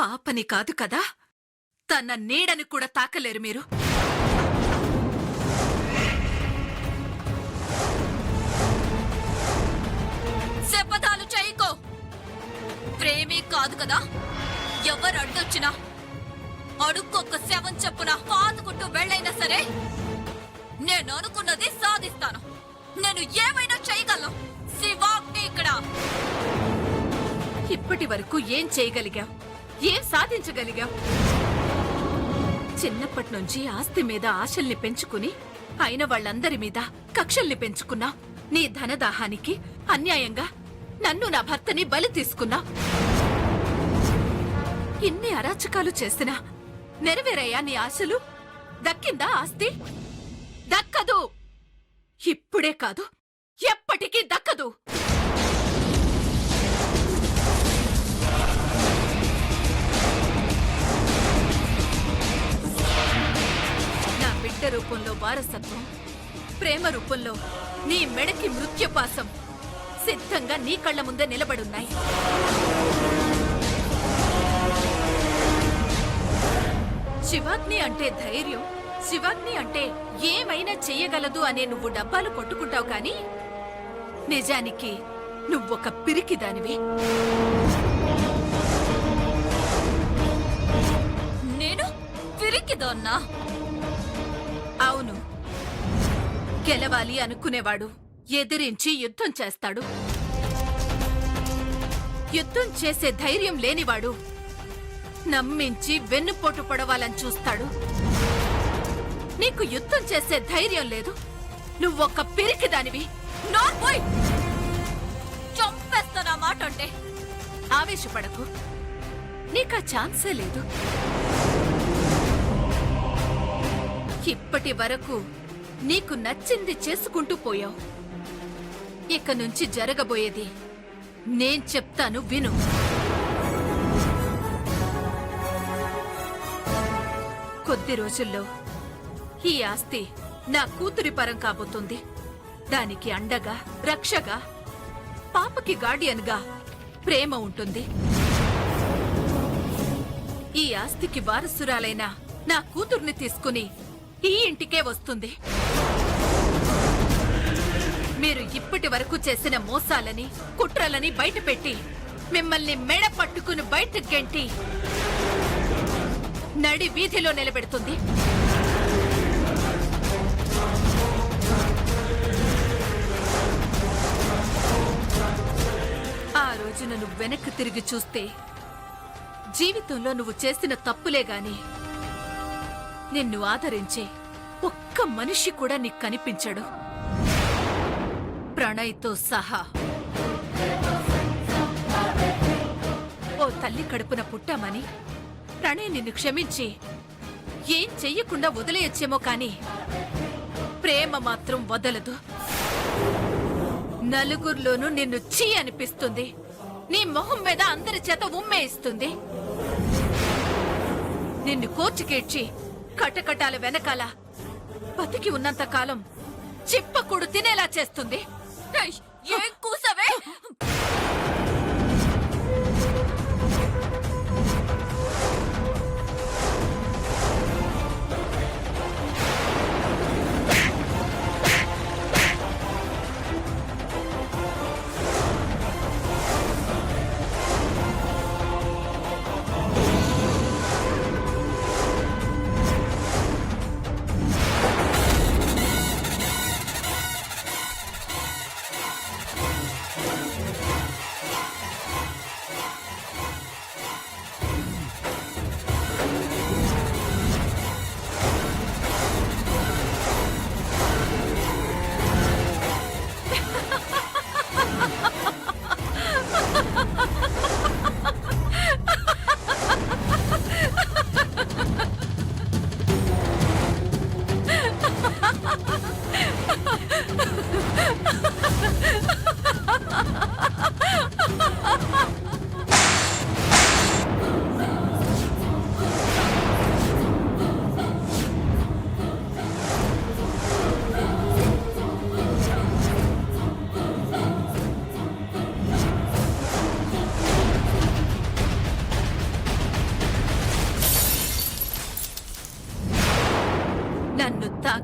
పాపని కాదు కదా, తన నీడని కూడా తాకలేరు మీరు. శపథాలు చేయకో. ప్రేమే కాదు కదా, ఎవరు అడ్డొచ్చినా అడుక్కొక్క శవం చెప్పున పాతుకుంటూ వెళ్ళైనా సరే నేను అనుకున్నది సాధిస్తాను. నేను ఏమైనా చేయగలను. శివాగ్ని ఇక్కడ. ఇప్పటి వరకు ఏం చేయగలిగావు? ఏం సాధించగలిగావు? చిన్నప్పటి నుంచి ఆస్తి మీద ఆశల్ని పెంచుకుని అయిన వాళ్ళందరి మీద కక్షల్ని పెంచుకున్నా. నీ ధనదాహానికి అన్యాయంగా నన్ను, నా భర్తని బలి తీసుకున్నా. ఇన్ని అరాచకాలు చేసినా నెరవేరయ్యా నీ ఆశలు? దక్కిందా ఆస్తి? దక్కదు. ఇప్పుడే కాదు, ఎప్పటికీ దక్కదు. నా బిడ్డ రూపంలో వారసత్వం, ప్రేమ రూపంలో నీ మెడకి మృత్యుపాసం సిద్ధంగా నీ కళ్ల ముందే నిలబడున్నాయి. శివాగ్ని అంటే ధైర్యం, శివాగ్ని అంటే ఏమైనా చెయ్యగలదు అనే నువ్వు డబ్బాలు కొట్టుకుంటావు కానీ నిజానికి నువ్వొక పిరికిదానివి. నేను పిరికిదోన్నా? అవును. గెలవాలి అనుకునేవాడు ఎదిరించి యుద్ధం చేస్తాడు. యుద్ధం చేసే ధైర్యం లేనివాడు నమ్మించి వెన్నుపోటు పొడవాలని చూస్తాడు. నీకు యుద్ధం చేసే ధైర్యం లేదు. నువ్వొక్క పిరికిదానివి. నోర్మోయ్! చంపేస్తానా మాట అంటే. ఆవేశపడకు, నీకా ఛాన్సే లేదు. ఇప్పటి వరకు నీకు నచ్చింది చేసుకుంటూ పోయావు. ఇక నుంచి జరగబోయేది నేను చెప్తాను, విను. కొద్ది రోజుల్లో ఈ ఆస్తి నా కూతురి పరం కాబోతుంది. దానికి అండగా, రక్షగా, పాపకి గార్డియన్గా ప్రేమ ఉంటుంది. ఈ ఆస్తికి వారసురాలైన నా కూతుర్ని తీసుకుని ఈ ఇంటికే వస్తుంది. మీరు ఇప్పటి వరకు చేసిన మోసాలని, కుట్రలని బయటపెట్టి మిమ్మల్ని మెడ పట్టుకుని బయటకు గెంటి నడి వీధిలో నిలబెడుతుంది. ఆ రోజున నువ్వు వెనక్కి తిరిగి చూస్తే జీవితంలో నువ్వు చేసిన తప్పులే గాని నిన్ను ఆదరించే ఒక్క మనిషి కూడా నీకు కనిపించడు, ప్రణయ్తో సహా. ఓ తల్లి కడుపున పుట్టామని ప్రణయ్ నిన్ను క్షమించి ఏం చెయ్యకుండా వదిలేయచ్చేమో కాని ప్రేమ మాత్రం వదలదు. నలుగురిలోనూ నిన్ను చీ అనిపిస్తుంది. నీ మొహం మీద అందరి చేత ఉమ్మేయిస్తుంది. నిన్ను కోర్చుకేడ్చి కటకటాల వెనకాల బతికి ఉన్నంత కాలం చిప్పకూడు తినేలా చేస్తుంది. ఏం కూసవే?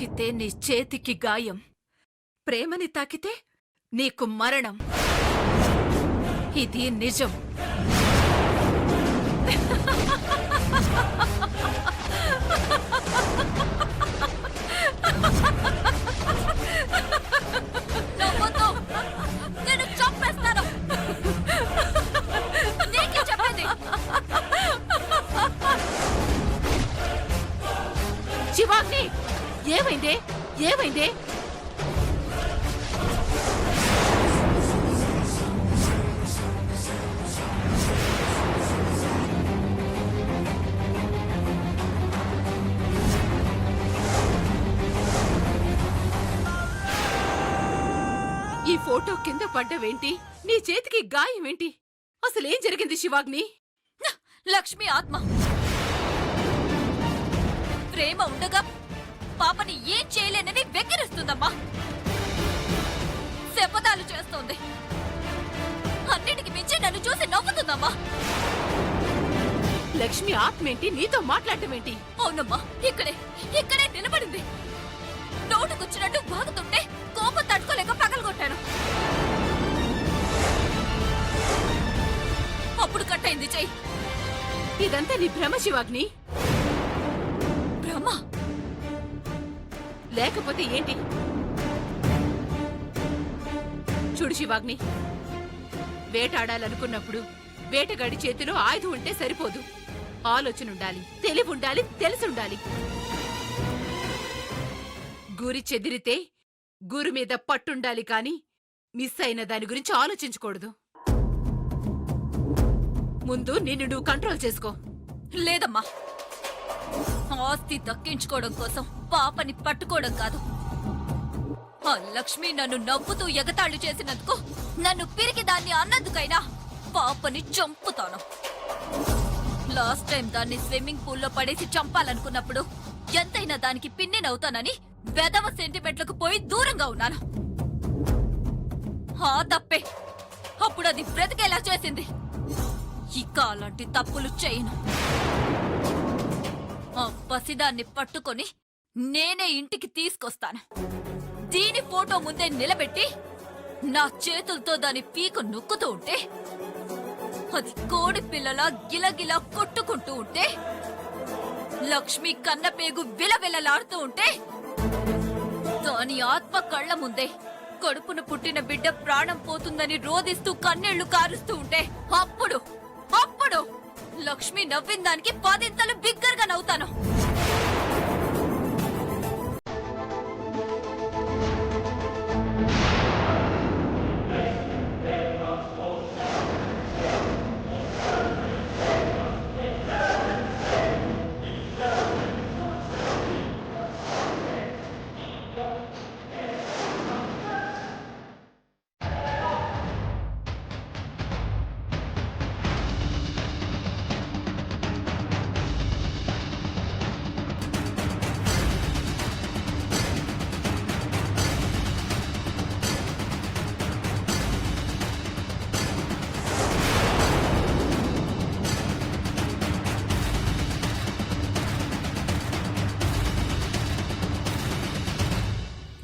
తాకితే నీ చేతికి గాయం, ప్రేమని తాకితే నీకు మరణం. ఇది నిజం. నవ్వొద్దు. నేను చంపేస్తాను. నీకే చెప్పేది. శివాగ్ని, ఏమైందే? ఏమైందే? ఈ ఫోటో కింద పడ్డవేంటి? నీ చేతికి గాయమేంటి? అసలేం జరిగింది శివాగ్ని? లక్ష్మి ఆత్మ ప్రేమ ఉండగా పాపని ఏం చేయలేనని వెక్కిరిస్తుందమ్మా. శపథాలు చేస్తోంది. అన్నిటికి మించి నన్ను చూసి నవ్వుతుందమ్మా. లక్ష్మి ఆత్మేంటి నీతో మాట్లాడటమేంటి? అవునమ్మా, ఇక్కడే నిలబడింది. నోటుకొచ్చినట్టు బాగుతుంటే కోపం తట్టుకోలేక పగలగొట్టాను. అప్పుడు కట్టయింది చెయ్యి. ఇదంతా నీ భ్రమ శివాగ్ని. భ్రమ లేకపోతే ఏంటి? చూడు శివాగ్ని, వేటాడాలనుకున్నప్పుడు వేటగాడి చేతిలో ఆయుధం ఉంటే సరిపోదు. ఆలోచనుండాలి, తెలివుండాలి, తెలిసుండాలి. గురి చెదిరితే గురి మీద పట్టుండాలి కాని మిస్ అయిన దాని గురించి ఆలోచించకూడదు. ముందు నిన్ను నువ్వు కంట్రోల్ చేసుకో. లేదమ్మా, ఆస్తి దక్కించుకోవడం కోసం పాపని పట్టుకోవడం కాదు. ఆ లక్ష్మి నన్ను నవ్వుతూ ఎగతాళి చేసినందుకు, నన్ను పిరికి దాన్ని అన్నందుకైనా పాపని చంపుతాను. లాస్ట్ టైం దాన్ని స్విమ్మింగ్ పూల్లో పడేసి చంపాలనుకున్నప్పుడు ఎంతైనా దానికి పిన్నినవుతానని వెదవ సెంటిమెంట్లకు పోయి దూరంగా ఉన్నాను. ఆ తప్పే అప్పుడు అది బ్రతికేలా చేసింది. ఇక అలాంటి తప్పులు చేయను. ఆ పసిదాన్ని పట్టుకొని నేనే ఇంటికి తీసుకొస్తాను. దీని ఫోటో ముందే నిలబెట్టి నా చేతులతో దాని పీకు నొక్కుతూ ఉంటే, అది కోడి పిల్లలా గిలగిలా కొట్టుకుంటూ ఉంటే, లక్ష్మి కన్నపేగు విలవిలలాడుతూ ఉంటే, దాని ఆత్మ కళ్ళ ముందే కడుపును పుట్టిన బిడ్డ ప్రాణం పోతుందని రోదిస్తూ కన్నీళ్లు కారుస్తూ ఉంటే, అప్పుడు లక్ష్మి నవ్విన దానికి 10 ఇంతలు బిగ్గరగా నవ్వుతాను.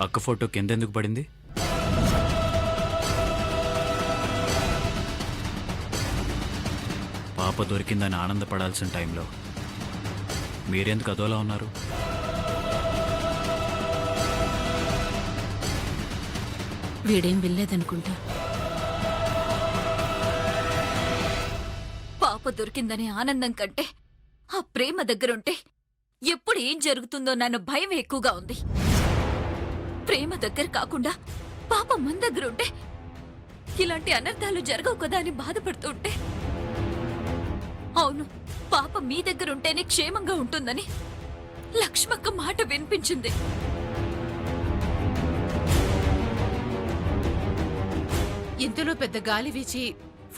అక్క ఫోటో కిందెందుకు పడింది? పాప దొరికిందని ఆనందపడాల్సిన టైంలో మీరెందుకు అదోలా ఉన్నారు? వీడేం వెళ్ళలేదనుకుంటా. పాప దొరికిందనే ఆనందం కంటే ఆ ప్రేమ దగ్గరుంటే ఎప్పుడు ఏం జరుగుతుందో నన్ను భయం ఎక్కువగా ఉంది. ప్రేమ దగ్గర కాకుండా పాప మన దగ్గరుంటే ఇలాంటి అనర్థాలు జరగవు కదా అని బాధపడుతుంటే, అవును పాప మీ దగ్గరుంటేనే క్షేమంగా ఉంటుందని లక్ష్మక్క మాట వినిపించింది. ఇంతలో పెద్ద గాలి వీచి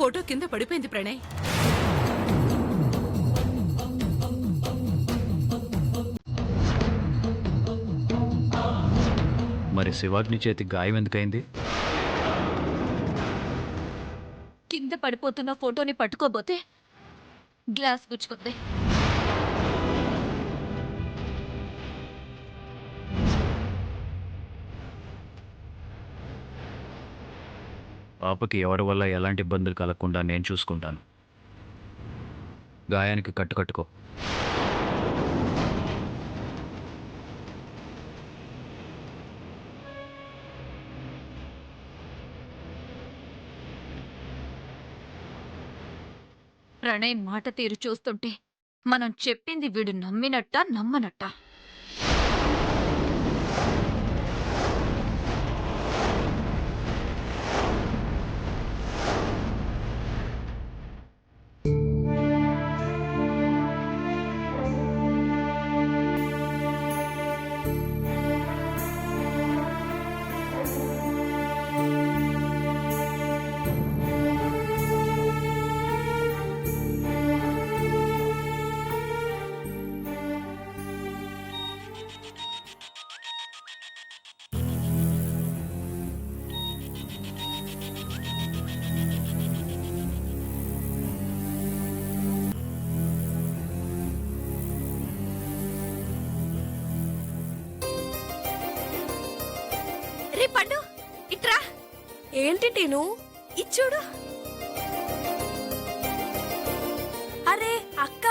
ఫోటో కింద పడిపోయింది ప్రణయ్. మరి శివాగ్ని చేతి గాయం ఎందుకైంది? కింద పడిపోతున్న ఫోటోని పట్టుకోబోతే గ్లాస్ గుచ్చుకుంది. పాపకి ఎవరి వల్ల ఎలాంటి ఇబ్బందులు కలగకుండా నేను చూసుకుంటాను. గాయానికి కట్టుకో. ప్రణయ్ మాట తీరు చూస్తుంటే మనం చెప్పింది వీడు నమ్మినట్టా నమ్మనట్టా? రే పండు, ఇట్రా. ఏంటి టీను? ఇచ్చుడు. అరే అక్క,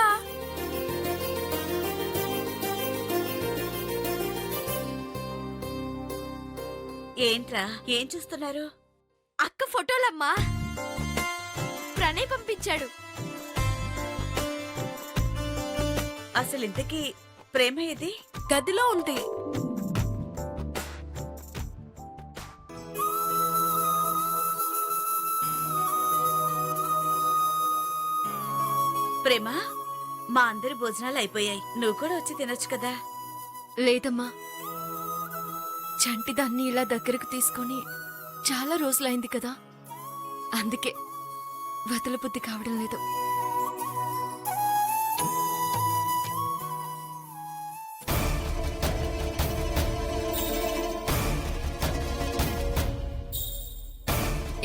ఏంట్రా ఏం చూస్తున్నారు? అక్క ఫోటోలమ్మా. ప్రణయ్ పంపించాడు. అసలు ఇంతకీ ప్రేమ ఏది? గదిలో ఉంది. ప్రేమ, మా అందరి భోజనాలు అయిపోయాయి, నువ్వు కూడా వచ్చి తినొచ్చు కదా. లేదమ్మా, చంటి దాన్ని ఇలా దగ్గరకు తీసుకొని చాలా రోజులైంది కదా, అందుకే వదలబుద్ధి కావడం లేదు.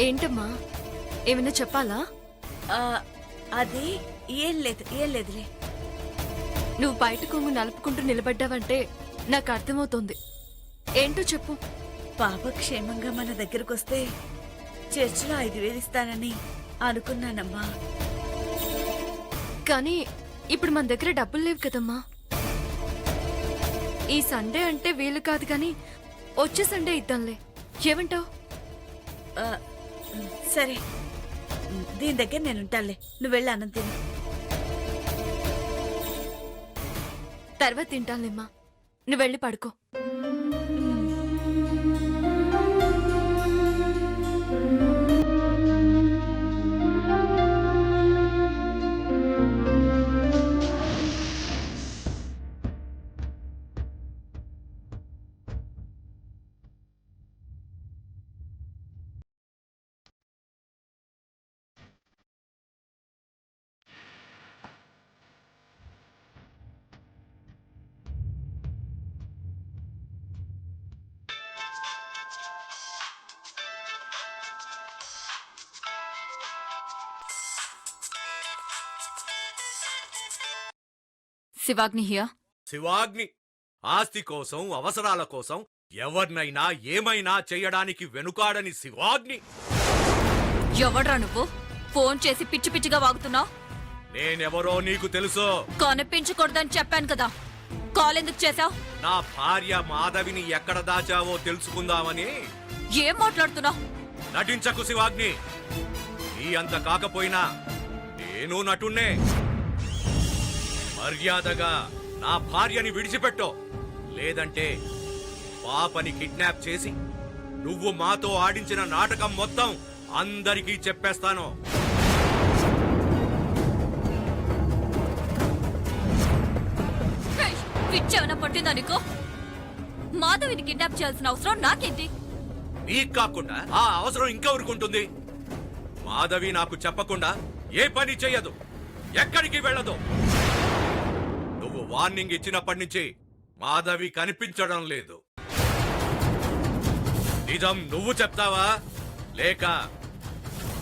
ఏంటమ్మా, ఏమైనా చెప్పాలా? ఆ, అది ఏం లేదులే. నువ్వు బయట కొంగు నలుపుకుంటూ నిలబడ్డావంటే నాకు అర్థమవుతోంది. ఏంటో చెప్పు. పాప క్షేమంగా మన దగ్గరకొస్తే చర్చిలో 5,000 ఇస్తానని అనుకున్నానమ్మా. కానీ ఇప్పుడు మన దగ్గర డబ్బులు లేవు కదమ్మా. ఈ సండే అంటే వీలు కాదు, కానీ వచ్చే సండే ఇద్దాంలే. ఏమంటావు? ఆ, సరే, దీని దగ్గర నేనుంటానులే, నువ్వు వెళ్ళి అన్నం తిను. తర్వాత తింటానులేమ్మా, నువ్వు వెళ్ళి పడుకో. శివాగ్ని హియా. శివాగ్ని ఆస్తి కోసం, అవసరాల కోసం ఎవరినైనా ఏమైనా చేయడానికి వెనుకాడని శివాగ్ని. ఎవడ్రా నువ్వు? ఫోన్ చేసి పిచ్చి పిచ్చిగా వాగుతున్నావు. నేనెవరో నీకు తెలుసు. కనిపించకూడదని చెప్పాను కదా, కాల్ ఎందుకు చేశావు? నా భార్య మాధవిని ఎక్కడ దాచావో తెలుసుకుందామని. ఏం మాట్లాడుతున్నావు? నటించకు శివాగ్ని. నీ అంత కాకపోయినా నేను నటున్నే. మర్యాదగా నా భార్యని విడిచిపెట్టో, లేదంటే పాపని కిడ్నాప్ చేసి నువ్వు మాతో ఆడించిన నాటకం మొత్తం అందరికీ చెప్పేస్తాను. పిచ్చేమైనా పట్టిందా నీకు? మాధవిని కిడ్నాప్ చేయాల్సిన అవసరం నాకేంటి? నీకు కాకుండా ఆ అవసరం ఇంకెవరికుంటుంది? మాధవి నాకు చెప్పకుండా ఏ పని చెయ్యదు, ఎక్కడికి వెళ్ళదు. నువ్వు వార్నింగ్ ఇచ్చినప్పటి నుంచి మాధవి కనిపించడం లేదు. నిజం నువ్వు చెప్తావా, లేక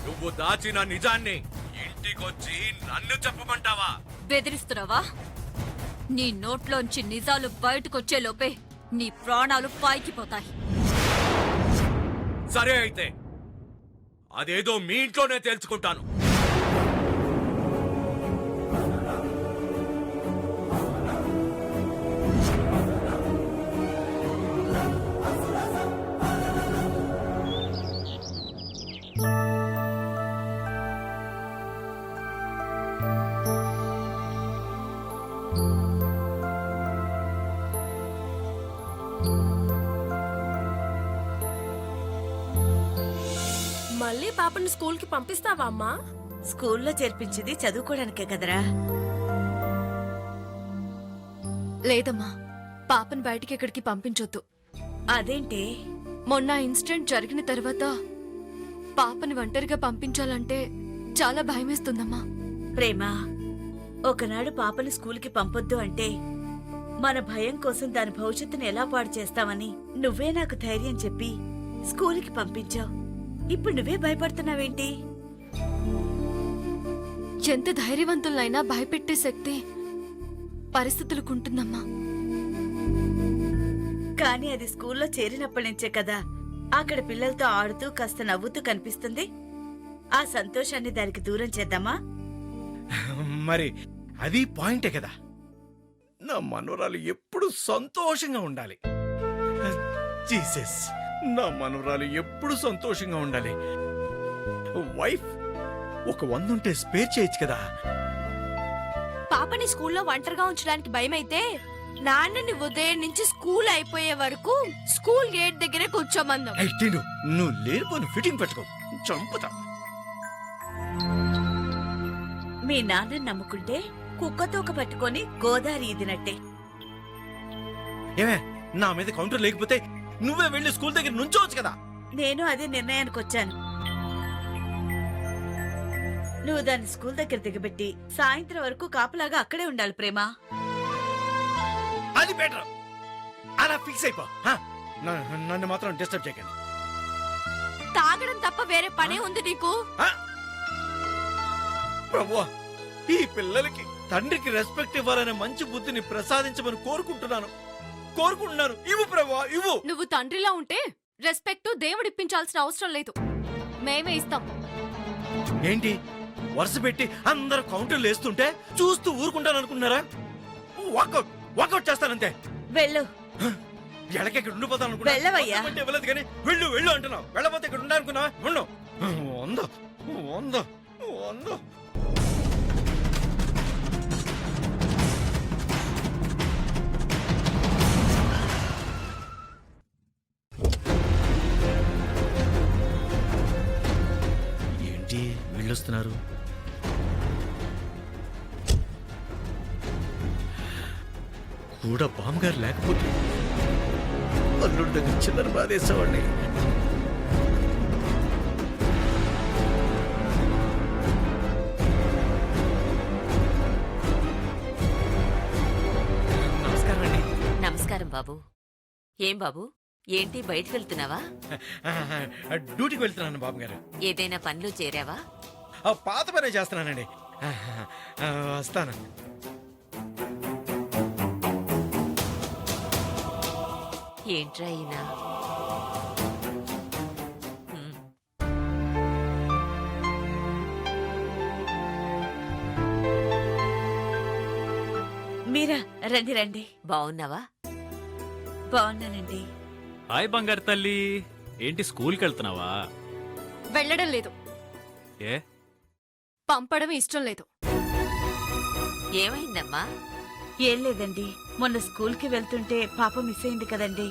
నువ్వు దాచిన నిజాన్ని ఇంటికొచ్చి నన్ను చెప్పమంటావా? బెదిరిస్తున్నావా? నీ నోట్లోంచి నిజాలు బయటకొచ్చే లోపే నీ ప్రాణాలు పాయికిపోతాయి. సరే అయితే అదేదో మీ ఇంట్లోనే తేల్చుకుంటాను. మళ్ళీ పాపని స్కూల్ కి పంపిస్తావా అమ్మా? స్కూల్లో చేర్పించింది చదువుకోవడానికే కదరా. లేదమ్మా, పాపని బయటికి ఎక్కడికి పంపించొద్దు. అదేంటి? మొన్న ఇన్సిడెంట్ జరిగిన తర్వాత పాపని ఒంటరిగా పంపించాలంటే చాలా భయమేస్తుందమ్మా. ప్రేమ, ఒకనాడు పాపని స్కూల్కి పంపొద్దు అంటే మన భయం కోసం దాని భవిష్యత్తును ఎలా పాడు చేస్తామని నువ్వే నాకు ధైర్యం చెప్పి స్కూల్కి పంపించావు. ఇప్పుడు నువ్వే భయపడుతున్నావేంటి? ఎంత ధైర్యవంతులైనా భయపెట్టే శక్తి పరిస్థితులకుంటుందమ్మా. కానీ అది స్కూల్లో చేరినప్పటి నుంచే కదా అక్కడ పిల్లలతో ఆడుతూ కాస్త నవ్వుతూ కనిపిస్తుంది. ఆ సంతోషాన్ని దానికి దూరం చేద్దామా? మరి అది పాయింటే కదా. నా మనవరాలు ఎప్పుడు సంతోషంగా ఉండాలి. జీసస్, నా మనవరాలు ఎప్పుడు సంతోషంగా ఉండాలి. వైఫ్ ఒక 100 ఉంటే స్పేర్ చేయొచ్చు కదా. పాపని స్కూల్లో ఒంటరిగా ఉంచడానికి భయమైతే నాన్నని ఉదయం నుంచి స్కూల్ అయిపోయే వరకు స్కూల్ గేట్ దగ్గరే కూర్చోమందాం. ఏయ్ టిండు, నువ్వు లేనిపోని ఫిట్టింగ్ పెట్టుకో, చంపుతా. మీ నాన్నని నమ్ముకుంటే కుక్కతోక పట్టుకొని గోదారి ఈదినట్టే. ఏమే, నా మీద కౌంటర్ లేకపోతే నువ్వే వెళ్ళి స్కూల్ దగ్గర నుంచోవచ్చు కదా. నేను అదే నిర్ణయానికి వచ్చాను. నువ్వు దాన్ని స్కూల్ దగ్గర దిగబెట్టి సాయంత్రం వరకు కాపలాగా అక్కడే ఉండాలి ప్రేమ. అది బెటర్. అలా ఫిక్స్ అయిపో. నన్ను మాత్రం డిస్టర్బ్ చేయకండి. తాగడం తప్ప వేరే పనే ఉంది నీకు? ప్రభువా, ఈ పిల్లలకి తండ్రికి రెస్పెక్ట్ ఇవ్వాలనే మంచి బుద్ధిని ప్రసాదించమని కోరుకుంటున్నాను. ఇవ్వు ప్రభువా, ఇవ్వు. నువ్వు తండ్రిలా ఉంటే రెస్పెక్ట్ దేవుడిప్పించాల్సిన అవసరం లేదు, మేమే ఇస్తాం. ఏంటి వరుస పెట్టి అందరు కౌంటర్లు వేస్తుంటే చూస్తూ ఊరుకుంటాను అనుకున్నారా? వాకౌట్ చేస్తానంతే. వెళ్ళు. ఎడకెక్కడ ఉండిపోతాను వెళ్ళవయ్యా. ఇవ్వలేదు కానీ వెళ్ళు వెళ్ళు అంటున్నావు. వెళ్ళపోతే ఇక్కడ ఉండాలనుకున్నావా? ఉండు. వందో వందో వందో. ఏంటి వీళ్ళొస్తున్నారు? కూడా బామ్మగారు లేకపోతే అల్లుడి దగ్గర చిల్లర బాధేసేవాడిని. నమస్కారం అండి. నమస్కారం బాబు. ఏం బాబు, ఏంటి బయటికి వెళ్తున్నావా? డ్యూటీకి వెళ్తున్నాను బామ్మగారు. ఏదైనా పనిలో చేరావా? పాత పనే చేస్తున్నానండి. వస్తాను. ఏంట్రా ఈయన? హ్మ్. మీరా, రండి రండి. బావున్నావా? బాగున్నానండి. హాయ్ బంగారు తల్లి, ఏంటి స్కూల్కి వెళ్తున్నావా? వెళ్ళడం లేదు, ఏ పంపడం ఇష్టం లేదు. ఏమైందమ్మా? ఏం లేదండి, మొన్న స్కూల్కి వెళ్తుంటే పాప మిస్ అయింది కదండి.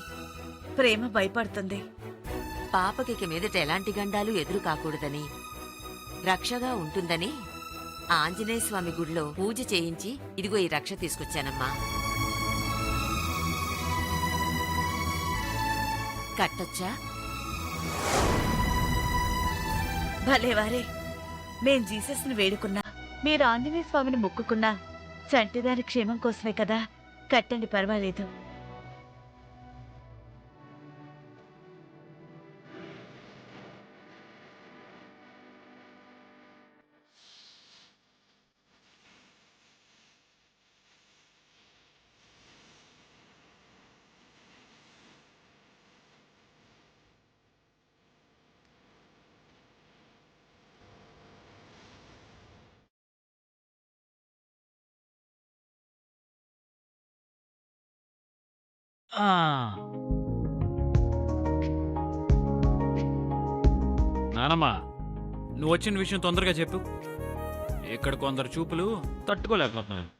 ప్రేమ భయపడుతుంది. పాపకి ఇక మీదట ఎలాంటి గండాలు ఎదురు కాకూడదని, రక్షగా ఉంటుందని ఆంజనేయ స్వామి గుడిలో పూజ చేయించి ఇదిగో ఈ రక్ష తీసుకొచ్చానమ్మా. కట్టొచ్చా? భలేవారే, మేం జీసస్ని వేడుకున్నా, మీరు ఆంజనేయ స్వామిని మొక్కుకున్నా చంటిదాని క్షేమం కోసమే కదా. కట్టండి, పర్వాలేదు. నానమ్మా నువ్వు వచ్చిన విషయం తొందరగా చెప్పు. ఇక్కడ కొందరు చూపులు తట్టుకోలేకపోతున్నాను.